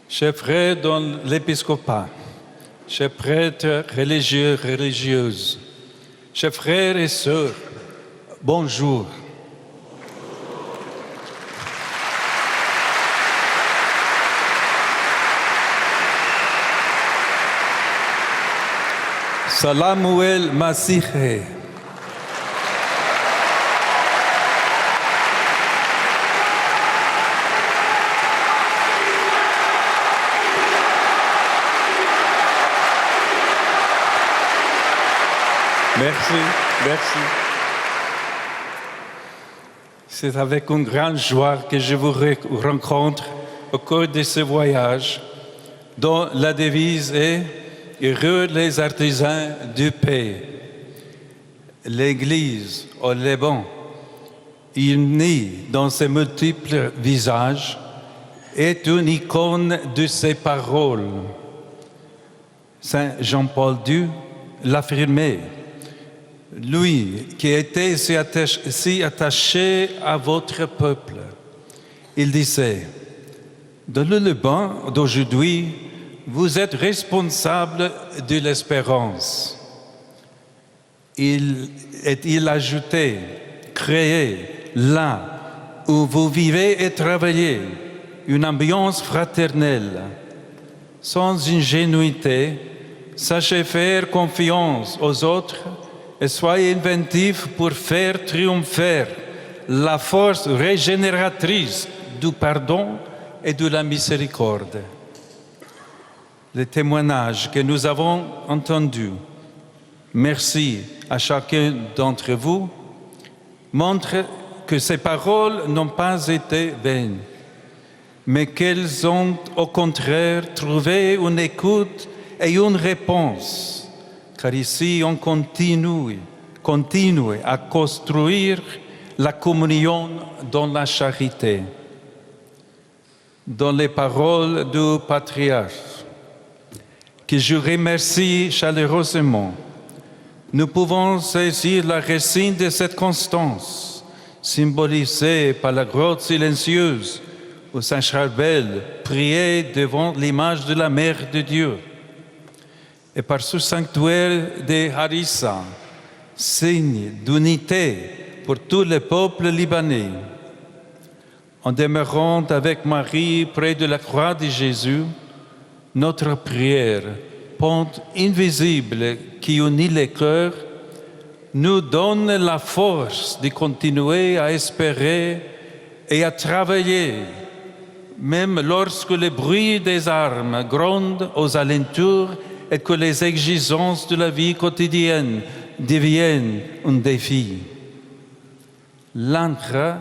Chers frères dans l'épiscopat, chers prêtres religieux, religieuses, chers frères et sœurs, bonjour. Salamuel Masihe. Merci. C'est avec une grande joie que je vous rencontre au cours de ce voyage dont la devise est « Heureux les artisans de paix ». L'Église au Liban, unie dans ses multiples visages, est une icône de ses paroles. Saint Jean-Paul II l'affirmait. Lui qui était si attaché à votre peuple, il disait, dans le Liban d'aujourd'hui, vous êtes responsable de l'espérance. Il ajoutait, créez là où vous vivez et travaillez une ambiance fraternelle, sans ingénuité, sachez faire confiance aux autres et soyez inventifs pour faire triompher la force régénératrice du pardon et de la miséricorde. Les témoignages que nous avons entendus, merci à chacun d'entre vous, montrent que ces paroles n'ont pas été vaines, mais qu'elles ont au contraire trouvé une écoute et une réponse. Car ici, on continue à construire la communion dans la charité. Dans les paroles du patriarche, que je remercie chaleureusement, nous pouvons saisir la racine de cette constance, symbolisée par la grotte silencieuse où Saint Charbel priait devant l'image de la Mère de Dieu. Et par ce sanctuaire de Harissa, signe d'unité pour tout le peuple libanais. En demeurant avec Marie près de la croix de Jésus, notre prière, pont invisible qui unit les cœurs, nous donne la force de continuer à espérer et à travailler, même lorsque le bruit des armes gronde aux alentours et que les exigences de la vie quotidienne deviennent un défi. L'encre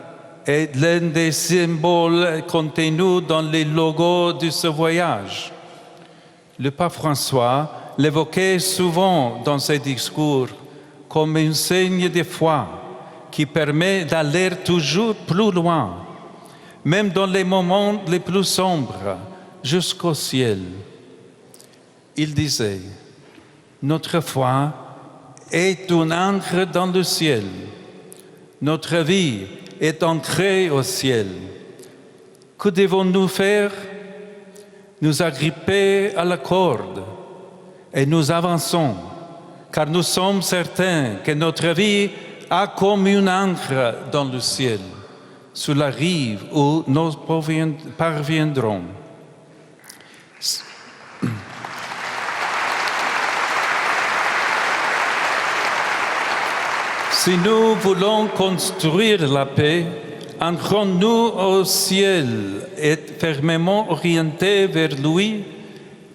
est l'un des symboles contenus dans les logos de ce voyage. Le pape François l'évoquait souvent dans ses discours comme un signe de foi qui permet d'aller toujours plus loin, même dans les moments les plus sombres, jusqu'au ciel. Il disait, notre foi est une ancre dans le ciel. Notre vie est ancrée au ciel. Que devons-nous faire? Nous agripper à la corde et nous avançons, car nous sommes certains que notre vie a comme une ancre dans le ciel, sur la rive où nous parviendrons. Si nous voulons construire la paix, ancrons-nous au ciel et fermement orientés vers lui,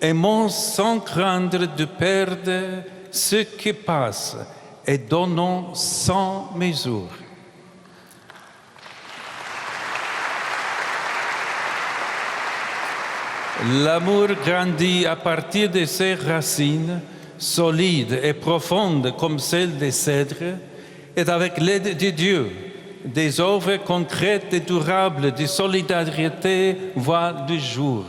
aimons sans craindre de perdre ce qui passe et donnons sans mesure. L'amour grandit à partir de ses racines, solides et profondes comme celles des cèdres, et avec l'aide de Dieu, des œuvres concrètes et durables de solidarité voient le jour.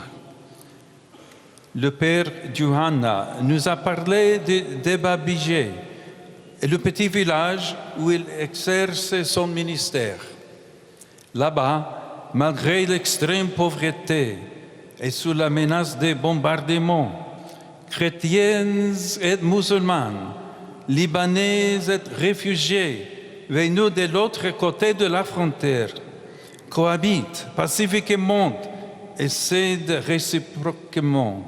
Le père Johanna nous a parlé de Babijé, le petit village où il exerce son ministère. Là-bas, malgré l'extrême pauvreté et sous la menace des bombardements, chrétiennes et musulmanes, libanais et réfugiés, venus de l'autre côté de la frontière, cohabitent pacifiquement et s'aident réciproquement.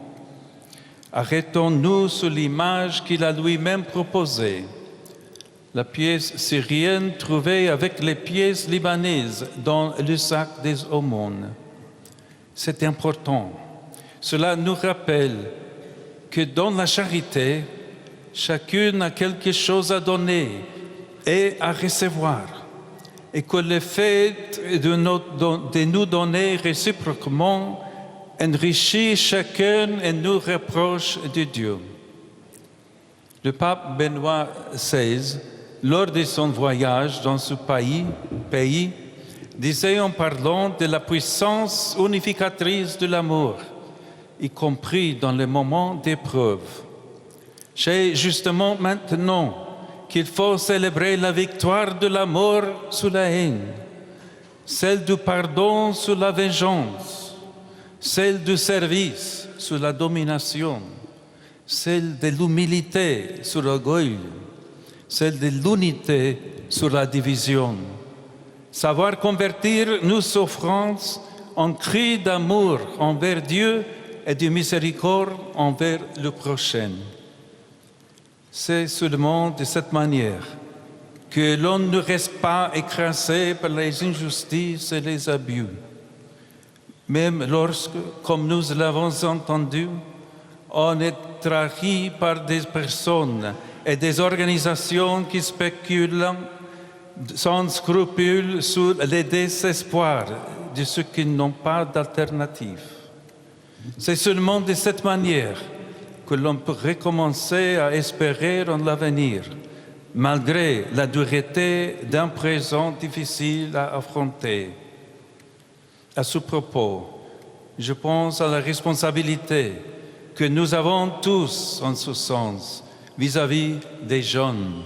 Arrêtons-nous sur l'image qu'il a lui-même proposée. La pièce syrienne trouvée avec les pièces libanaises dans le sac des aumônes. C'est important. Cela nous rappelle que dans la charité, chacune a quelque chose à donner et à recevoir, et que le fait de nous donner réciproquement enrichit chacun et nous rapproche de Dieu. Le pape Benoît XVI, lors de son voyage dans ce pays, disait en parlant de la puissance unificatrice de l'amour, y compris dans les moments d'épreuve. C'est justement maintenant qu'il faut célébrer la victoire de l'amour sur la haine, celle du pardon sur la vengeance, celle du service sur la domination, celle de l'humilité sur l'orgueil, celle de l'unité sur la division. Savoir convertir nos souffrances en cris d'amour envers Dieu et de miséricorde envers le prochain. C'est seulement de cette manière que l'on ne reste pas écrasé par les injustices et les abus. Même lorsque, comme nous l'avons entendu, on est trahi par des personnes et des organisations qui spéculent sans scrupule sur les désespoirs de ceux qui n'ont pas d'alternative. C'est seulement de cette manière que l'on peut recommencer à espérer en l'avenir, malgré la dureté d'un présent difficile à affronter. À ce propos, je pense à la responsabilité que nous avons tous en ce sens vis-à-vis des jeunes.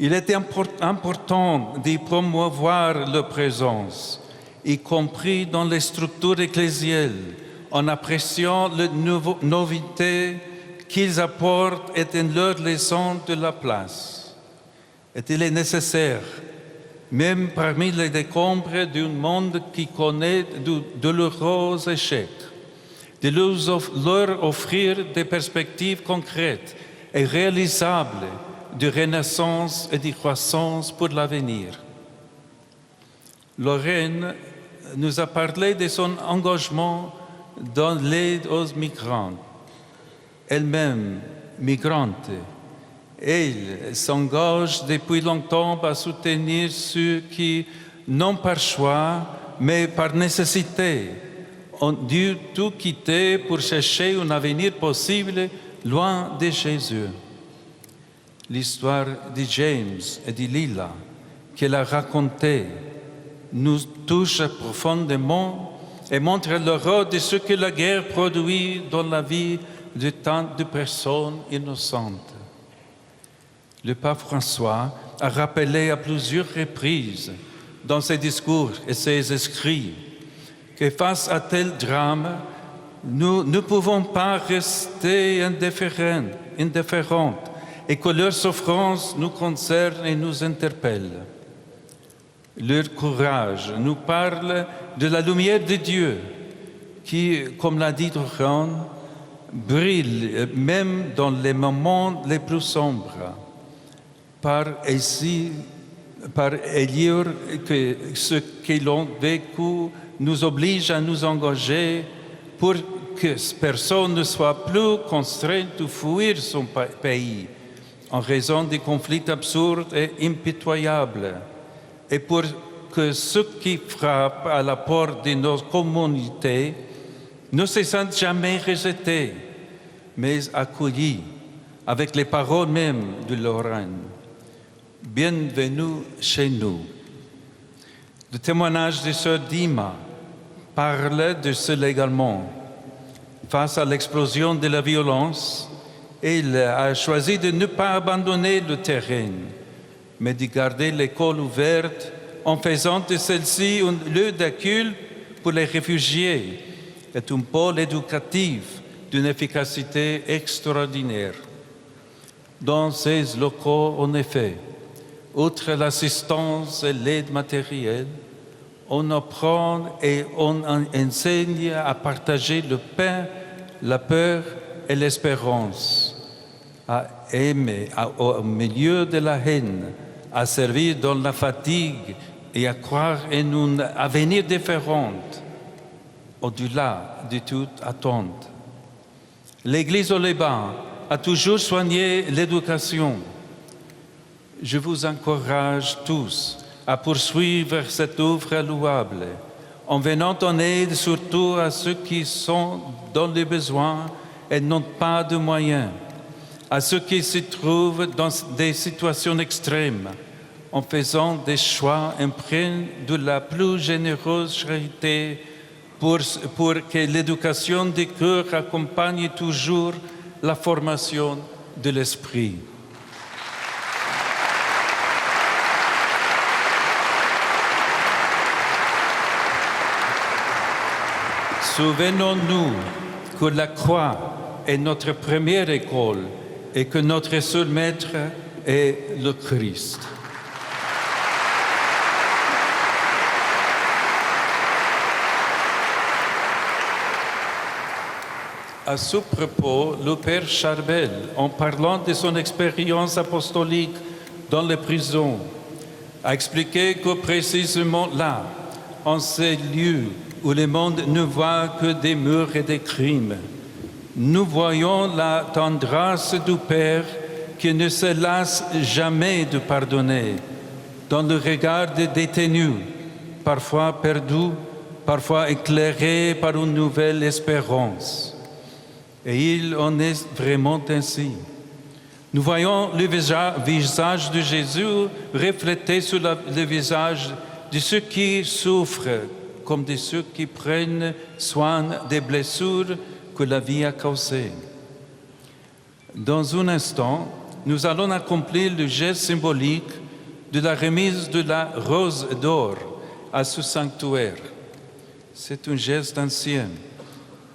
Il est important d'y promouvoir leur présence, y compris dans les structures ecclésiales, en appréciant les novités qu'ils apportent et en leur laissant de la place. Et il est nécessaire, même parmi les décombres d'un monde qui connaît de douloureux échecs, de leur offrir des perspectives concrètes et réalisables de renaissance et de croissance pour l'avenir. Lorraine nous a parlé de son engagement dans l'aide aux migrants. Elle-même migrante, elle s'engage depuis longtemps à soutenir ceux qui, non par choix, mais par nécessité, ont dû tout quitter pour chercher un avenir possible loin de Jésus. L'histoire de James et de Lila qu'elle a racontée nous touche profondément et montre l'horreur de ce que la guerre produit dans la vie de tant de personnes innocentes. Le pape François a rappelé à plusieurs reprises dans ses discours et ses écrits que face à tel drame, nous ne pouvons pas rester indifférents et que leur souffrance nous concerne et nous interpelle. Leur courage nous parle de la lumière de Dieu qui, comme l'a dit Rohan, brille même dans les moments les plus sombres. Par ailleurs que ce qu'ils ont vécu nous oblige à nous engager pour que personne ne soit plus contraint de fuir son pays en raison des conflits absurdes et impitoyables, et pour que ceux qui frappent à la porte de nos communautés ne se sentent jamais rejetés, mais accueillis avec les paroles mêmes de Lorraine. Bienvenue chez nous. Le témoignage de sœur Dima parle de cela également. Face à l'explosion de la violence, elle a choisi de ne pas abandonner le terrain, mais de garder l'école ouverte en faisant de celle-ci un lieu d'accueil pour les réfugiés est un pôle éducatif d'une efficacité extraordinaire. Dans ces locaux, en effet, outre l'assistance et l'aide matérielle, on apprend et on enseigne à partager le pain, la peur et l'espérance, à aimer au milieu de la haine, à servir dans la fatigue et à croire en un avenir différent, au-delà de toute attente. L'Église au Liban a toujours soigné l'éducation. Je vous encourage tous à poursuivre cette œuvre louable, en venant en aide surtout à ceux qui sont dans les besoins et n'ont pas de moyens, à ceux qui se trouvent dans des situations extrêmes, en faisant des choix empreints de la plus généreuse charité pour que l'éducation du cœur accompagne toujours la formation de l'esprit. Souvenons-nous que la croix est notre première école et que notre seul maître est le Christ. À ce propos, le Père Charbel, en parlant de son expérience apostolique dans les prisons, a expliqué que précisément là, en ces lieux où le monde ne voit que des murs et des crimes, nous voyons la tendresse du Père qui ne se lasse jamais de pardonner, dans le regard des détenus, parfois perdus, parfois éclairés par une nouvelle espérance. Et il en est vraiment ainsi. Nous voyons le visage de Jésus reflété sur le visage de ceux qui souffrent, comme de ceux qui prennent soin des blessures que la vie a causées. Dans un instant, nous allons accomplir le geste symbolique de la remise de la rose d'or à ce sanctuaire. C'est un geste ancien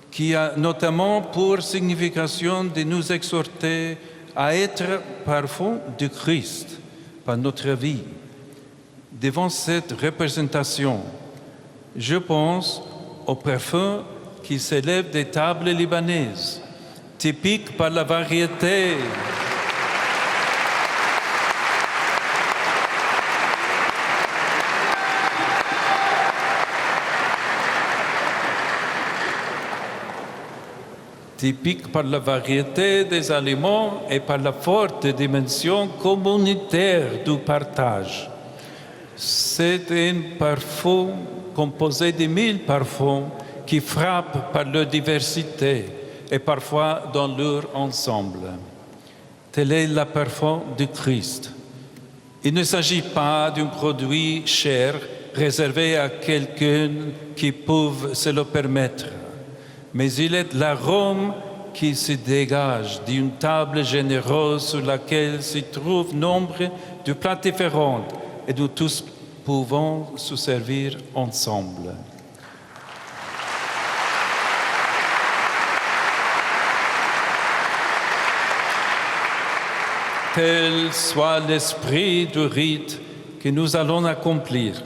qui a notamment pour signification de nous exhorter à être parfum du Christ par notre vie. Devant cette représentation, je pense au parfum qui s'élève des tables libanaises, typiques par la variété des aliments et par la forte dimension communautaire du partage. C'est un parfum composé de 1000 parfums qui frappent par leur diversité et parfois dans leur ensemble. Tel est le parfum du Christ. Il ne s'agit pas d'un produit cher réservé à quelqu'un qui peut se le permettre, mais il est l'arôme qui se dégage d'une table généreuse sur laquelle se trouvent nombre de plats différents et nous tous pouvons se servir ensemble. Tel soit l'esprit du rite que nous allons accomplir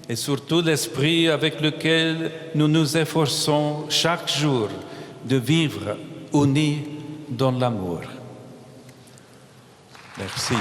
et surtout l'esprit avec lequel nous nous efforçons chaque jour de vivre unis dans l'amour. Merci.